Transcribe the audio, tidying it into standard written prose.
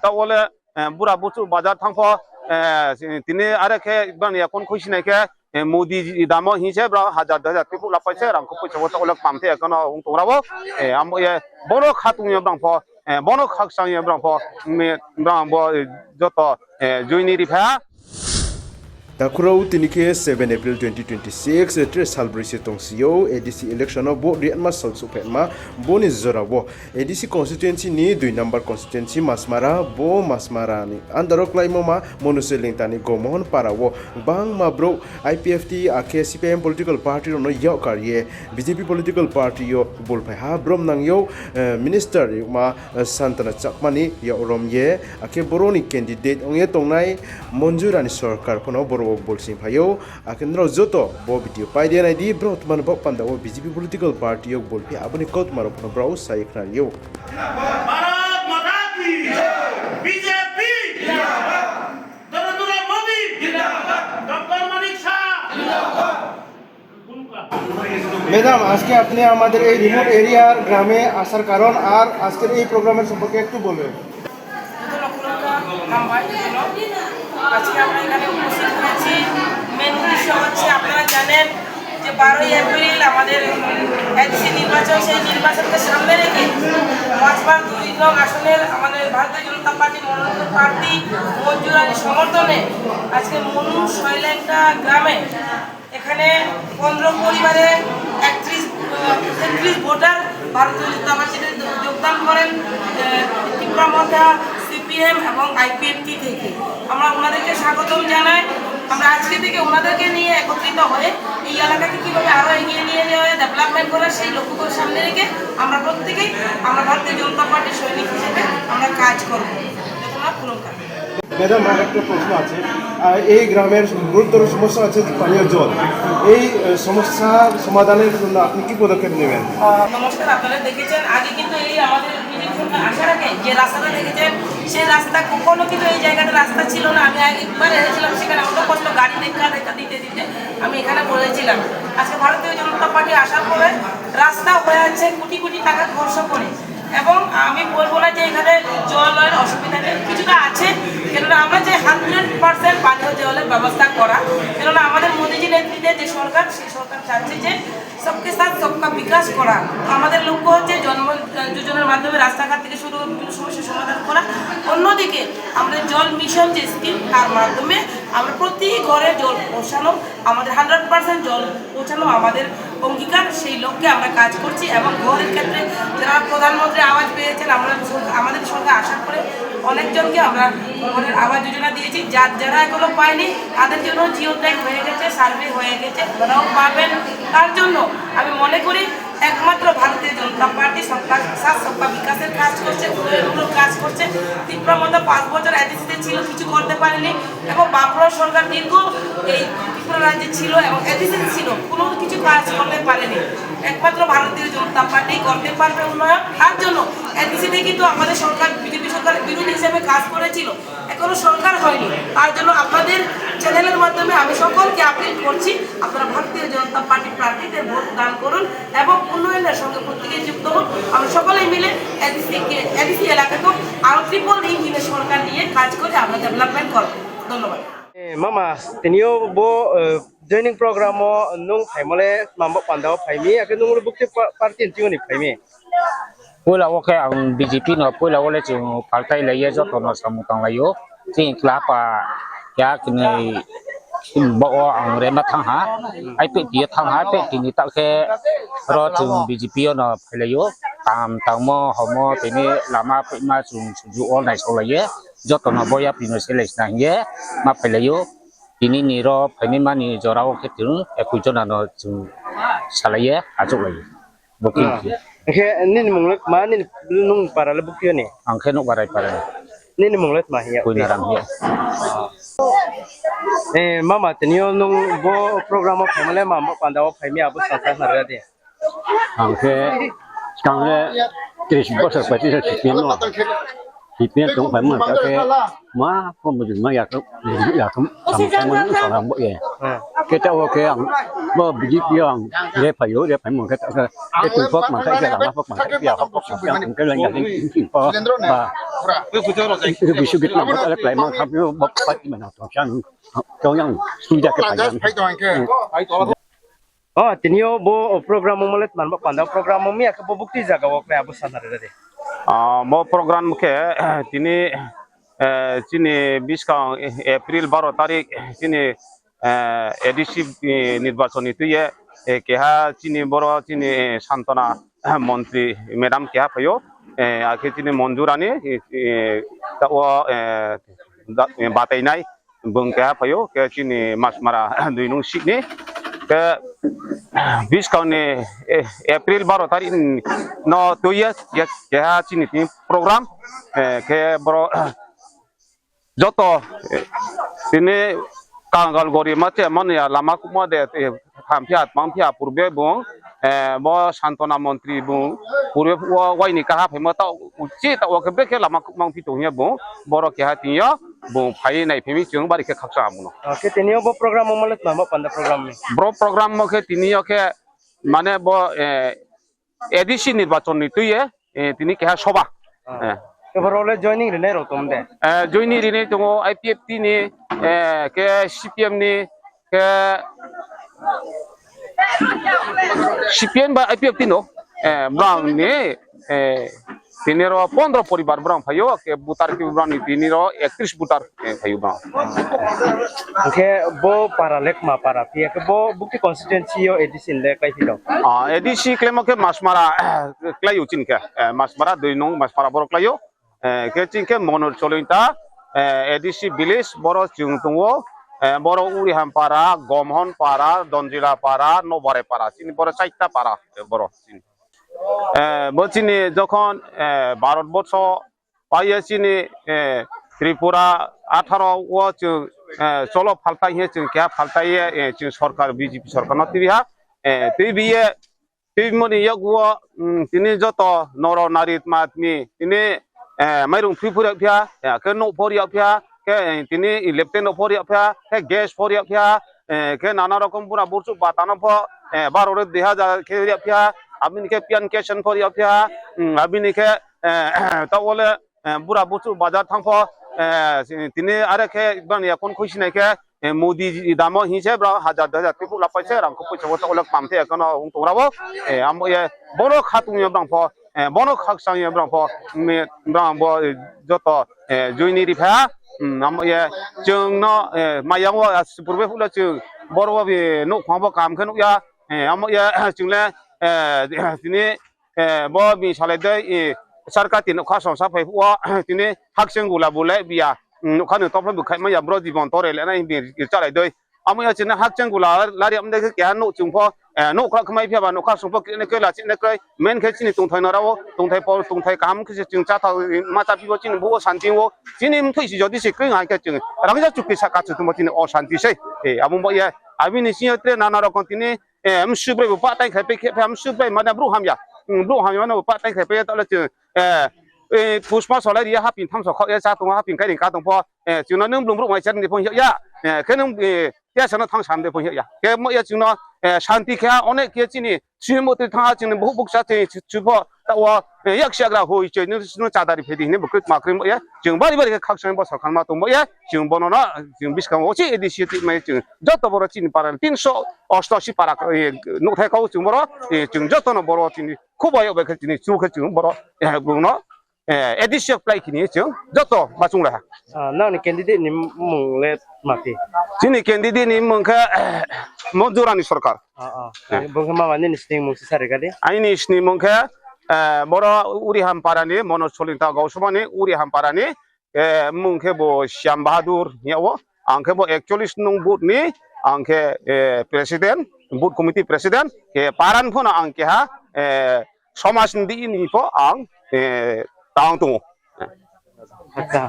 তাহলে বুড়া বুচু বাজার থাংফ তিনি আরে খে বানি এখন খুশি নাই খে মোদি দাম হিসে ব্রা হাজার হাজার টিপু লাপাইছে রামখো পয়সা তাহলে পামতে এখন তোমরাবো আম বড় খাতুং ব্রাংফ বড় খাকসাং ব্রাংফ ব্রাংব যত জুইনি Rifa Takurau tinike 7 April 2026 tre salbrisi tongsiyo ADC election bo rianma salsu phetma boni zorabo ADC constituency ni 2 number constituency Masmara bo Masmara ni andaro klaimoma monuseling tani gomohon parawo bang mabro IPFT ake CPM political party no yaw karye BJP political party yo bolphai ha brom nang yo minister ma santana chakmani ya romye ake boroni candidate ongye tongnai monjurani sarkar phono bolsing phayo akendro joto bo video paide nai di bro tman bo panda o BJP political party yok bolpi abuni kot maro phono bro sai khnar yo Bharat माता की BJP जिंदाबाद नरेंद्र मोदी जिंदाबाद doctor Manik Shah जिंदाबाद madam আজকে আপনি আমাদের এই remote এরিয়ার গ্রামে আসার কারণ আর আজকের এই প্রোগ্রামের সম্পর্কে একটু বলবেন আজকে আমরা এখানে উপস্থিত হয়েছি মেন উদ্দেশ্য হচ্ছে আপনারা জানেন যে 12ই এপ্রিল আমাদের এডিসি নির্বাচন সেই নির্বাচনকে সামনে রেখে মাঝবার 2 নং আসনের আমাদের ভারতীয় জনতা পার্টির মনোনীত প্রার্থী মঞ্জুর আলীর সমর্থনে আজকে মনু শৈলেন্ডা গ্রামে এখানে 15 পরিবারে 31 ভোটার ভারতীয় জনতা পার্টিতে যোগদান করেন ত্রিপুরা সিপিএম এবং আইপিএফটি থেকে আমরা ওনাদেরকে স্বাগতম জানাই আমরা আজকে থেকে ওনাদেরকে নিয়ে একত্রিত হয়ে এই এলাকাকে কীভাবে আরও এগিয়ে নিয়ে যাওয়া হয় ডেভেলপমেন্ট করা সেই লক্ষ্যকে সামনে রেখে আমরা প্রত্যেকেই আমরা ভারতীয় জনতা পার্টির সৈনিক হিসেবে আমরা কাজ করব ম্যাডাম আমার একটা প্রশ্ন আছে এই গ্রামের গুরুতর সমস্যা আছে পানীয় জল এই সমস্যা সমাধানের জন্য আপনি কি পদক্ষেপ নেবেন নমস্কার আপনারা দেখেছেন আগে কিন্তু এই আমাদের আসার আগে যে রাস্তাটা দেখেছেন সেই রাস্তা কখনো কিন্তু এই জায়গাটা রাস্তা ছিল না আমি একবার এসেছিলাম সেখানে অত কষ্ট গাড়ি দেখা দিতে আমি এখানে বলেছিলাম আজকে ভারতীয় জনতা পার্টি আসার পরে রাস্তা হয়ে আছে কোটি কোটি টাকা খরচ করে এবং আমি বলবো না যে এখানে জলের অসুবিধা নেই কিছুটা আছে কেননা আমরা যে 100% পানীয় জলের ব্যবস্থা করা কেননা আমাদের মোদীজি নেতৃত্বে যে সরকার সেই সরকার চাচ্ছে যে সবকে সাথ সবকা বিকাশ করা আমাদের লক্ষ্য হচ্ছে জন্ম যোজনার মাধ্যমে রাস্তাঘাট থেকে শুরু করে বিভিন্ন সমস্যার সমাধান করা অন্যদিকে আমাদের জল মিশন যে স্কিম তার মাধ্যমে আমরা প্রতি ঘরে জল পৌঁছানো আমাদের 100% জল পৌঁছানো আমাদের অঙ্গীকার সেই লক্ষ্যে আমরা কাজ করছি এবং ঘরের ক্ষেত্রে যারা প্রধানমন্ত্রী আবাস পেয়েছেন আমরা আমাদের সরকার আসার পরে অনেকজনকে আমরা ঘরের আবাস যোজনা দিয়েছি যারা এগুলো পায়নি তাদের জন্য জিও ট্যাগ হয়ে গেছে সার্ভে হয়ে গেছে ওরাও পাবেন তার জন্য আমি মনে করি একমাত্র ভারতীয় জনতা পার্টি সবকা সাথ সবকা বিকাশের কাজ করছে উন্নয়নমূলক কাজ করছে ত্রিপুরা মতো 5 বছর এডিসিতে ছিল কিছু করতে পারেনি এবং বামফ্রন্ট সরকার দীর্ঘ এই ত্রিপুরা রাজ্যে ছিল এবং এডিসিতে ছিল কোনো কিছু কাজ করতে পারেনি একমাত্র ভারতীয় জনতা পার্টি করতে পারবে উন্নয়ন তার জন্য এডিসিতে কিন্তু আমাদের সরকার বিজেপি সরকার বিরোধী হিসেবে কাজ করেছিল এখনো সরকার হয়নি তার জন্য আপনাদের চ্যানেলের মাধ্যমে আমি সকলকে আপিল করছি আপনারা ভারতীয় জনতা পার্টি প্রার্থীদের ভোট দান করুন এবং উন্নয়নের সঙ্গে প্রত্যেকে যুক্ত হন আমরা সকলেই মিলে এডিসি এলাকাকে আরো ট্রিপল ইঞ্জিনের সরকার নিয়ে কাজ করে আমরা ডেভেলপমেন্ট করব ধন্যবাদ Mama, tenio bo joining program mo nung paimole mambo pandao paimi ake nung bukti party tiuni paimi. Pula oke ang BJP no pula ole chung partai laye jo tono samutang layo ting klapa ya kini bo ang rema thang ha ai pe dia thang ha pe tini tak ke ro chung BJP no layo tam mo homo tini lama pe ma chung ju all nai so laye jo tono boya pino seles na ye ma pe layo tini ni ro pani mani jorao ke tung e pujona no chung salaye ajok laye booking Ake nin munglet ma nin nung para le bukti ni. angke no barai parai Nin munglet ma hiya. kui narang ye Mama tenio nung bo program mo paimole mambo pandao paimi abu sansa narade. angke kang le 30 bosar pati sa sistem no thì biết cũng phải một cái má không một màอยากcũng làm một cái làm bộ gì cái cháu cái ông mà bị giết giang để phải một cái phương pháp mà cái làm pháp mà cái giờ học cái là những cái và cái bị suy nghĩ làm cái lại mà không có bóc phải mà nào trong cho nhau suy ra cái phải tinio bo program mo malet man ba panda program mo mi ak bo bukti jaga wo kaya bo sanar de mo program ke tini chini 20 April 12 তারিখ chini ADC নির্বাচনী তুইয়ে কেহা চিনি বড় চিনি শান্তনা মন্ত্রী madam কেহা পাইও আখে চিনি মঞ্জুরানি ও বাতাইনাই বং কেহা পাইও কে চিনি মাসমারা দুই নং সিকনি ke 20 April 12 tarik no tuiye keha chini tim program ke bro joto ini kangal gori mate man ya lama kuma de pampiat pampiat purbe bong bo santona montri bong purbe waini kaha phema ta uchi ta wa ke ke lama mang pitu nya bong boro ke hatiya bong phai nai phemi chung bari ke khaksa amuno ke tinio bo program mo malet man ba panda program mi bro program mo ke tiniyo ke মানে bo ADC নির্বাচন নিতুয়ে তিনি কেহা সভা এবারে joining রে নাই রতম দে জয়নি রিনে দङ IPFT নি ke CPM ni ke CPM বা IPFT no brang ni tiniro 15 পরিবার brang phayo ke butar ki brang ni tiniro 31 butar phayo brang ke bo paralek ma para pia ke bo bukti constituency yo edisin le kai fido edisi klemo ke masmara klayo chin ke masmara 2 nong masmara bor klayo ke chin ke monor cholinta edisi village boro chung tungo boro uri hampara gomhon para donjila para nobare para chin boro 4টা para boro chin বলছিনি যখন ভারতবর্ষ পাইয়াছিনি ত্রিপুরা 18 ও চলো ফালতাইয়ে কে ফালতাইয়ে সরকার BJP সরকার নতিবিহা তিবিয়ে তিমনি ইয়াগুয়া তিনি যত নর নারী মাতমি তিনি মাইরুং ফ্রিফুরিয়া ফিয়া কে no ফরিয়া ফিয়া কে তিনি lieutenant ফরিয়া ফিয়া কে gas ফরিয়া ফিয়া কে নানা রকম পুরা বুরসু বাতানো ফ 12,000 খেরিয়া ফিয়া abini ke pian cation for yapya abini ke tawole bura buchu bazar thangpho tini are ke ban ya kon khushi nai ke modi damo hise bra 1000 people la paise rang ko pocho to olak pamte kono ung torabo am ye bono khatung ye brang pho bono khak sang ye brang pho me brang bo joto joini ri pha am ye chung no mayang wa purbe phula chung boro bi no khwang bo kam khanu ya am ye chung le tini bo bi salade sarka tin kha somsa phai wa tini hakseng gula bule bia khanu top bu khai ma ya bro jibon tore le na bi chalai doi amya china hakseng gula lari amde ke kya no chungpho no kha khmai phya ba no kha sungpho ne ke la chin ne kai men ke chini tung thai na rawo tung thai por tung thai kam ke chung cha tha ma cha pi bo chin bo shanti wo chini thoi si jodi se kring ha ke chung rang ja chukki sa ka chu mo chin o shanti se amu bo ya abini si tre na na ro kon tini msubre bu pa tai khai pe ke msubre ma na bru ham ya no pa tai khai pe ta la chu pusma solai ria ha pin tham so kho ya cha tung ha pin kai ring ka tung pho chu no nung blum bru mai chen ni phong ya ke nung ya sa no thang sam de phong ya ke mo ya chu no shanti kha onek ke chini chimo te tha chini bu buk sa te chu pho ta wa yak sha gra hoi che no cha da ri phe di ne bu krit ma krim ya chung bari bari ke khak sang bo sa khan ma tung mo ya chung bono na chung bis kam ochi edisi ti mai chung joto boro chini para 388 para no thai kau chung boro chung joto no boro chini khuba yo be chini chu kha chung boro bu no edisi apply kini chung joto ma chung la na ni candidate ni mung le mati chini candidate ni mung kha monjurani sarkar bong ma wani ni sting mung sare ga de aini sni mung kha boro uri hampara ni mono cholinta gausmani uri hampara ni mung khe bo Syam Bahadur yawo angke bo 41 nung but ni angke president but committee president ke paran phona angke ha somas ndi ni po ang taung tu acha